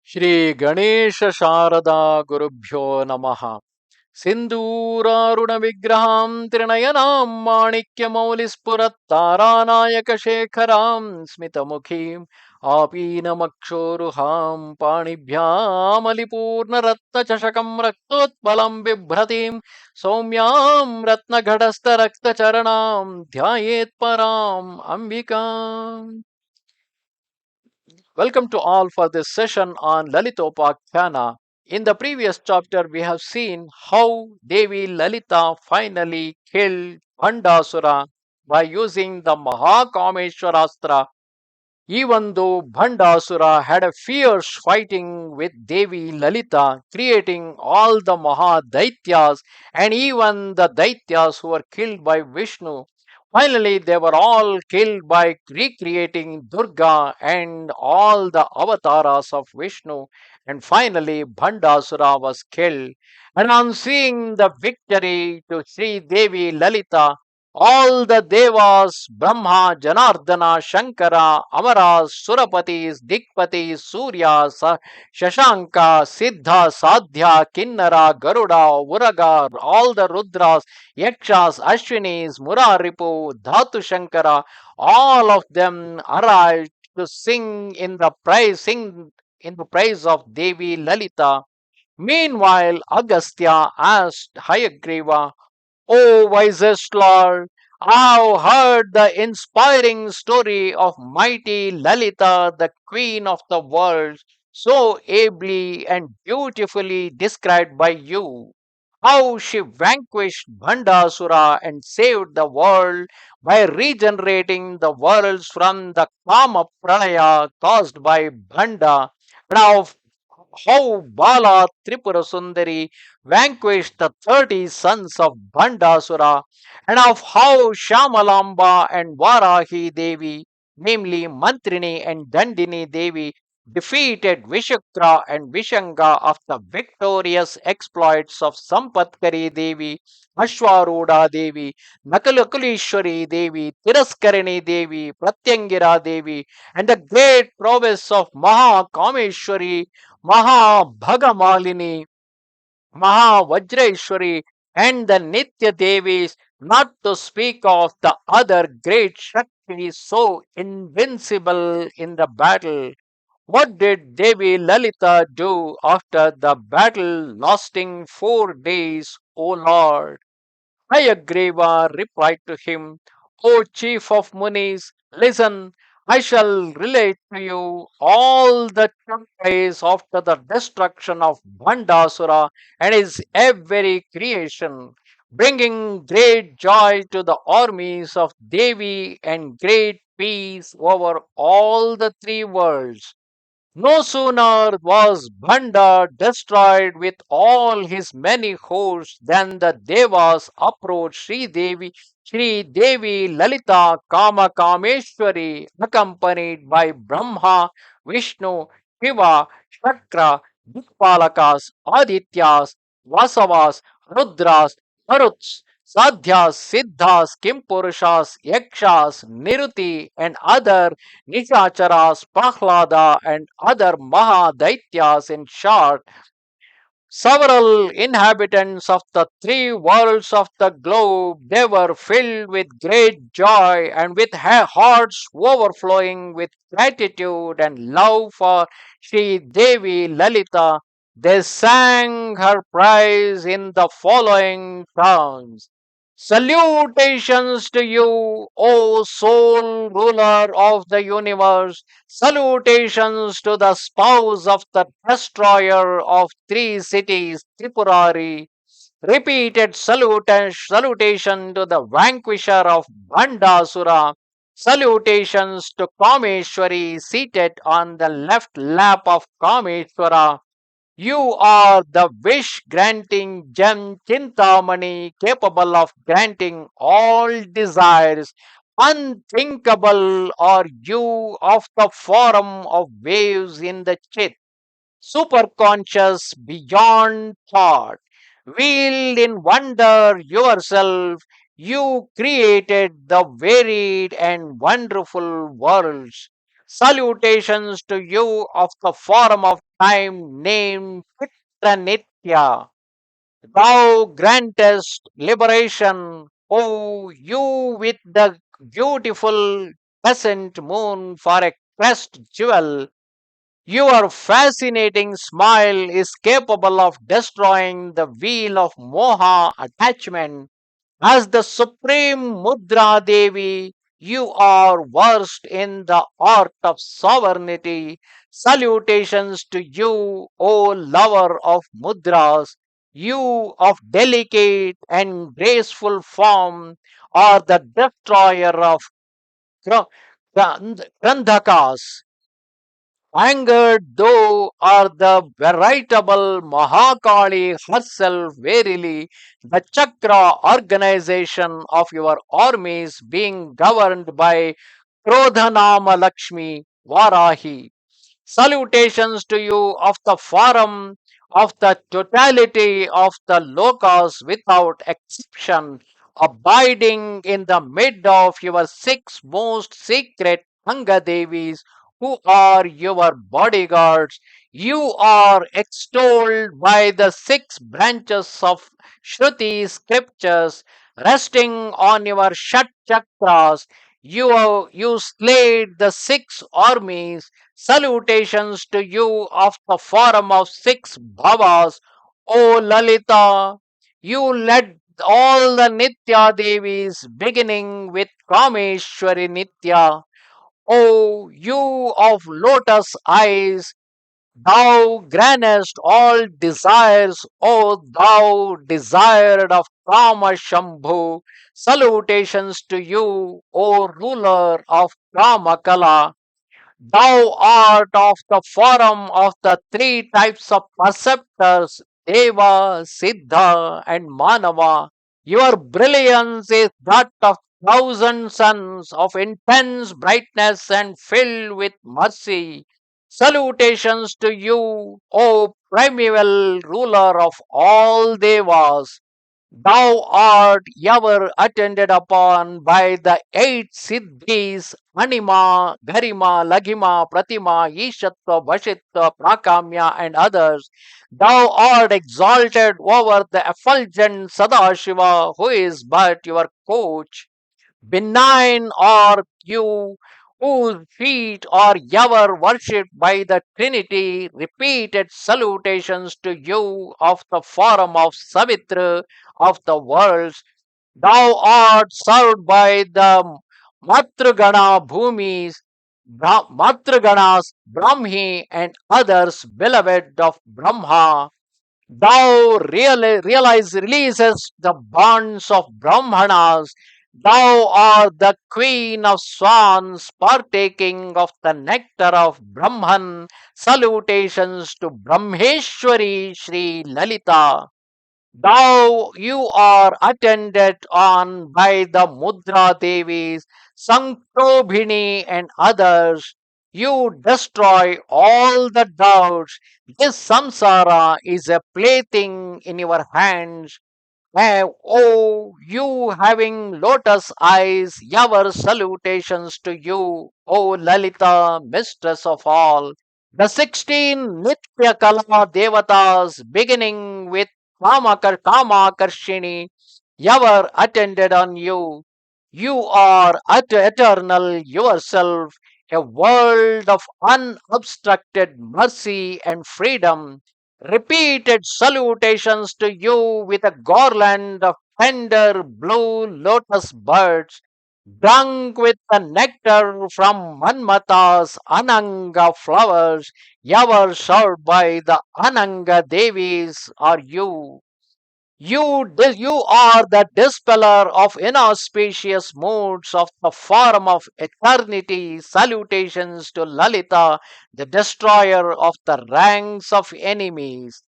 Shri Ganesha Sharada Gurubhyo Namaha. Sindhuraruna Vigraham Trinayanam Manikya Maulispurat Taranayaka Shekharam Smitamukhim Apina Makshoruham Panibhyam Alipurna Ratna Chashakam Raktotpalam Bibhratim Somyam Ratna Ghadastha Rakta Charanam Dhyayet Param Ambikam. Welcome to all for this session on Lalitopakhyanam. In the previous chapter, we have seen how Devi Lalita finally killed Bhandasura by using the Mahakameshwarastra. Even though Bhandasura had a fierce fighting with Devi Lalita, creating all the Mahadaityas and even the Daityas who were killed by Vishnu, finally they were all killed by recreating Durga and all the avatars of Vishnu, and finally Bhandasura was killed. And on seeing the victory to Sri Devi Lalita, all the Devas, Brahma, Janardana, Shankara, Amaras, Surapatis, Dikpatis, Surya, Shashanka, Siddha, Sadhya, Kinnara, Garuda, Uraga, all the Rudras, Yakshas, Ashwinis, Muraripu, Dhatu Shankara, all of them arrived to sing in the praise of Devi Lalita. Meanwhile, Agastya asked Hayagriva, O wisest Lord, I have heard the inspiring story of mighty Lalita, the queen of the world, so ably and beautifully described by you. How she vanquished Bhandasura and saved the world by regenerating the worlds from the Kama Pralaya caused by Bhanda, and how Bala Tripura Sundari vanquished the 30 sons of Bhandasura, and of how Shamalamba and Varahi Devi, namely Mantrini and Dandini Devi, defeated Vishakra and Vishanga of the victorious exploits of Sampatkari Devi, Ashwaruda Devi, Nakalakulishwari Devi, Tiraskarani Devi, Pratyangira Devi, and the great prowess of Mahakameshwari, Mahabhagamalini, Mahavajraishwari, and the Nitya Devis, not to speak of the other great Shaktis so invincible in the battle. What did Devi Lalita do after the battle lasting 4 days, O Lord? Hayagreva replied to him, O chief of Munis, listen, I shall relate to you all that took place after the destruction of Bhandasura and his every creation, bringing great joy to the armies of Devi and great peace over all the 3 worlds. No sooner was Bhanda destroyed with all his many hosts than the Devas approached Sri Devi Lalita Kama Kameshwari, accompanied by Brahma, Vishnu, Shiva, Shakra, Dikpalakas, Adityas, Vasavas, Rudras, Maruts, Sadhyas, Siddhas, Kimpurushas, Yakshas, Niruti, and other Nishacharas, Prahlada, and other Mahadaityas, in short, several inhabitants of the 3 worlds of the globe. They were filled with great joy and with hearts overflowing with gratitude and love for Sri Devi Lalita. They sang her praise in the following terms. Salutations to you, O sole ruler of the universe. Salutations to the spouse of the destroyer of 3 cities, Tripurari. Repeated salutation to the vanquisher of Bhandasura. Salutations to Kameshwari seated on the left lap of Kameshwara. You are the wish granting gem Chintamani, capable of granting all desires. Unthinkable are you of the form of waves in the chit, superconscious beyond thought. Wheeled in wonder yourself, you created the varied and wonderful worlds. Salutations to you of the form of time named Nitya. Thou grantest liberation, O you with the beautiful crescent moon for a crest jewel. Your fascinating smile is capable of destroying the wheel of moha attachment. As the Supreme Mudra Devi, you are versed in the art of sovereignty. Salutations to you, O lover of mudras. You of delicate and graceful form are the destroyer of Grandhakas. Angered though are the veritable Mahakali herself, verily, the Chakra organization of your armies being governed by Krodhanama Lakshmi Varahi. Salutations to you of the forum of the totality of the lokas without exception, abiding in the mid of your six most secret Anga Devis, who are your bodyguards. You are extolled by the six branches of Shruti scriptures, resting on your Shat Chakras. You slayed the six armies. Salutations to you of the forum of six bhavas, O Lalita. You led all the Nitya Devis, beginning with Kameshwari Nitya. O you of lotus eyes, thou grantest all desires, O thou desired of Kama Shambhu. Salutations to you, O ruler of Kamakala. Thou art of the forum of the three types of perceptors, Deva, Siddha, and Manava. Your brilliance is that of thousand suns of intense brightness and filled with mercy. Salutations to you, O primeval ruler of all Devas. Thou art ever attended upon by the eight siddhis Anima, Garima, Laghima, Pratima, Ishatva, Vashitva, Prakamya, and others. Thou art exalted over the effulgent Sadashiva, who is but your coach. Benign are you, whose feet are ever worshipped by the Trinity. Repeated salutations to you of the forum of Savitra of the worlds. Thou art served by the Matragana Bhumis, Matraganas, Brahmi, and others beloved of Brahma. Thou releases the bonds of Brahmanas. Thou art the queen of swans, partaking of the nectar of Brahman. Salutations to Brahmeshwari Sri Lalita. You are attended on by the Mudra Devis, Sankrobhini, and others. You destroy all the doubts. This samsara is a plaything in your hands. Oh, you having lotus eyes, ever salutations to you, O Lalita, mistress of all. The 16 Nitya Kala Devathas, beginning with Kama Karshini, ever attended on you. You are eternal yourself, a world of unobstructed mercy and freedom. Repeated salutations to you with a garland of tender blue lotus birds, drunk with the nectar from Manmatha's Ananga flowers, ever served by the Ananga Devis are you. You are the dispeller of inauspicious moods of the form of eternity. Salutations to Lalita, the destroyer of the ranks of enemies.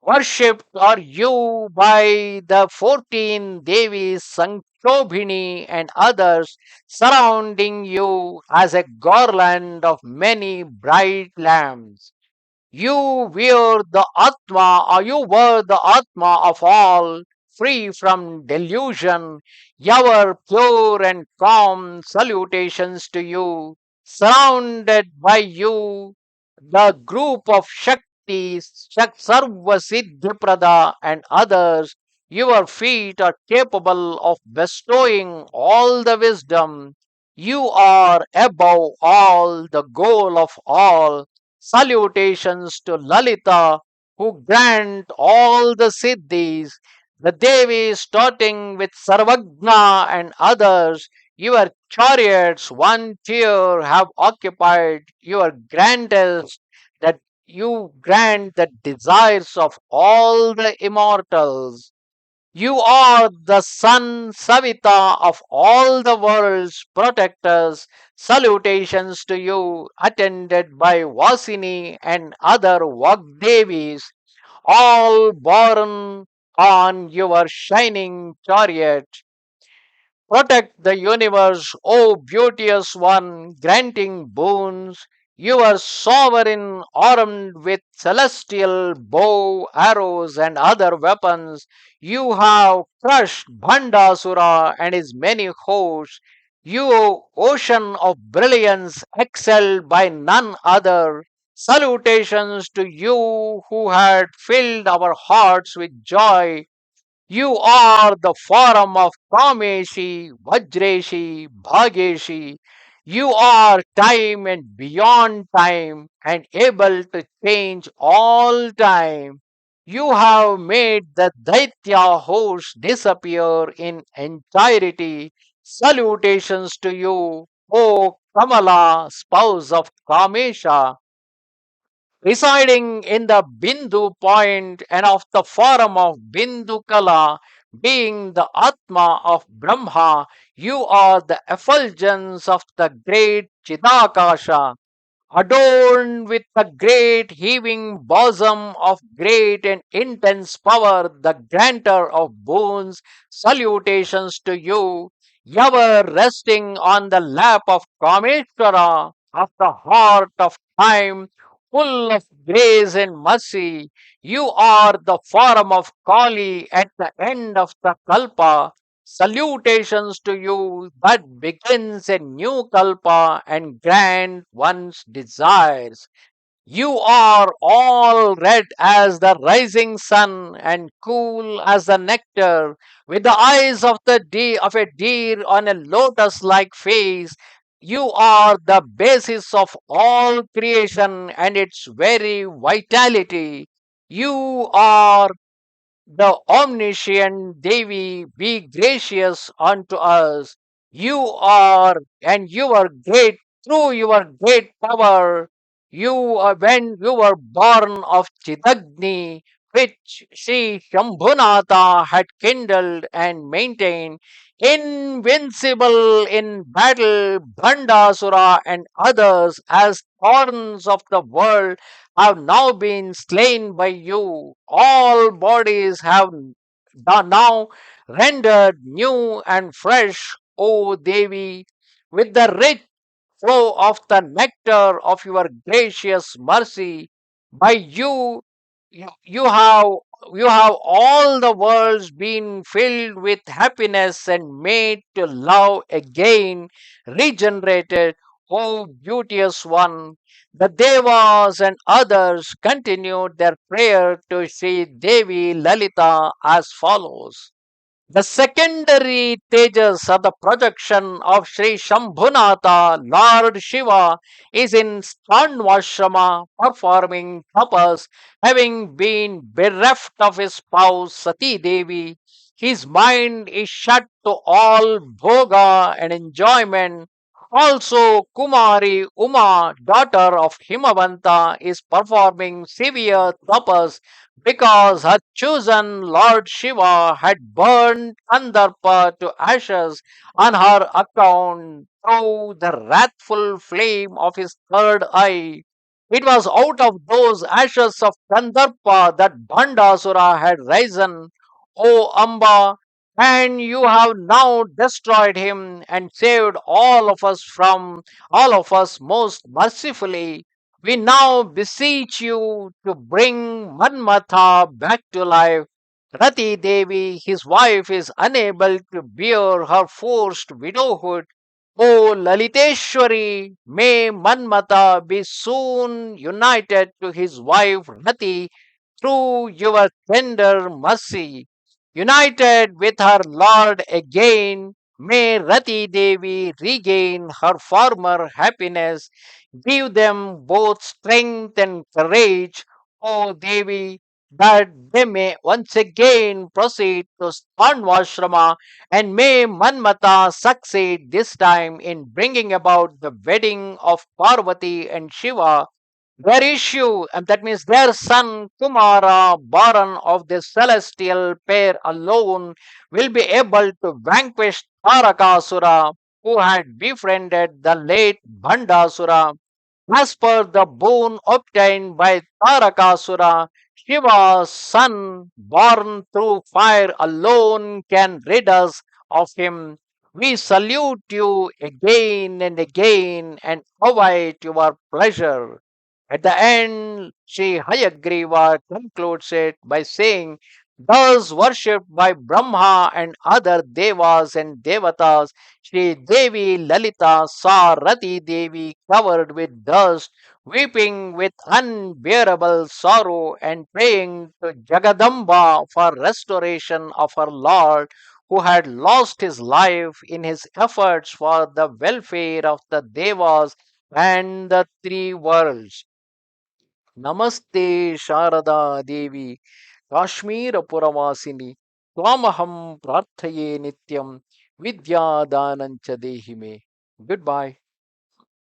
Worshipped are you by the 14 Devis, Sankrobhini, and others, surrounding you as a garland of many bright lamps. You were the Atma of all, free from delusion, ever pure and calm. Salutations to you, surrounded by you, the group of Shakti Stuti, Sarva Siddhiprada, and others, your feet are capable of bestowing all the wisdom. You are above all, the goal of all. Salutations to Lalita, who grant all the siddhis. The Devi, starting with Sarvagna and others, your chariots, one tier, have occupied your grandest, that you grant the desires of all the immortals. You are the sun, Savita, of all the world's protectors. Salutations to you, attended by Vasini and other Vagdevis, all borne on your shining chariot. Protect the universe, O beauteous one, granting boons. You are sovereign, armed with celestial bow, arrows, and other weapons. You have crushed Bhandasura and his many hosts. You, ocean of brilliance, excelled by none other. Salutations to you who had filled our hearts with joy. You are the form of Kameshi, Vajreshi, Bhageshi. You are time and beyond time and able to change all time. You have made the Daitya host disappear in entirety. Salutations to you, O Kamala, spouse of Kamesha, residing in the Bindu point and of the form of Bindu Kala, being the Atma of Brahma, you are the effulgence of the great Chidakasha, adorned with the great heaving bosom of great and intense power, the granter of boons. Salutations to you, ever resting on the lap of Kameshwara, of the heart of time, full of grace and mercy. You are the form of Kali at the end of the Kalpa. Salutations to you that begins a new kalpa and grant one's desires. You are all red as the rising sun and cool as the nectar, with the eyes of of a deer on a lotus-like face. You are the basis of all creation and its very vitality. You are the omniscient Devi, be gracious unto us. You are, and you are great through your great power. You are when you were born of Chidagni, which Sri Shambhunatha had kindled and maintained, invincible in battle, Bhandasura and others as thorns of the world have now been slain by you. All bodies have now rendered new and fresh, O Devi, with the rich flow of the nectar of your gracious mercy. By you have all the worlds been filled with happiness and made to love again, regenerated, O beauteous one. The Devas and others continued their prayer to Sri Devi Lalita as follows. The secondary tejas are the projection of Sri Shambhunatha, Lord Shiva, is in Standvashrama performing tapas, having been bereft of his spouse Sati Devi. His mind is shut to all bhoga and enjoyment. Also, Kumari Uma, daughter of Himavanta, is performing severe tapas because her chosen Lord Shiva had burned Kandarpa to ashes on her account through the wrathful flame of his third eye. It was out of those ashes of Kandarpa that Bhandasura had risen, O Amba, and you have now destroyed him and saved all of us most mercifully. We now beseech you to bring Manmatha back to life. Rati Devi, his wife, is unable to bear her forced widowhood. O Laliteshwari, may Manmatha be soon united to his wife Rati through your tender mercy. United with her Lord again, may Rati Devi regain her former happiness. Give them both strength and courage, O Devi, that they may once again proceed to Sparnvashrama, and may Manmatha succeed this time in bringing about the wedding of Parvati and Shiva. Their issue, and that means their son Kumara, born of the celestial pair alone, will be able to vanquish Tarakasura, who had befriended the late Bhandasura. As per the boon obtained by Tarakasura, Shiva's son, born through fire alone, can rid us of him. We salute you again and again and await your pleasure. At the end, Sri Hayagriva concludes it by saying, thus worshipped by Brahma and other devas and devatas, Sri Devi Lalita saw Rati Devi covered with dust, weeping with unbearable sorrow and praying to Jagadamba for restoration of her Lord, who had lost his life in his efforts for the welfare of the devas and the three worlds. नमस्ते शारदा देवी काश्मीरपुरवासिनी त्वामहं प्रार्थये नित्यं विद्यादानं च देहि मे. Goodbye.